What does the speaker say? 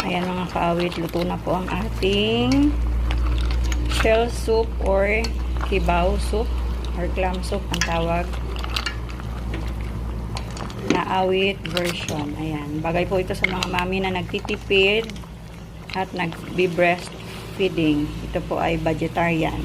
Ayan mga kaawit, luto na po ang ating shell soup or kibaw soup or clam soup ang tawag na awit version. Ayan, bagay po ito sa mga mami na nagtitipid at nagbi-breastfeeding. Ito po ay vegetarian.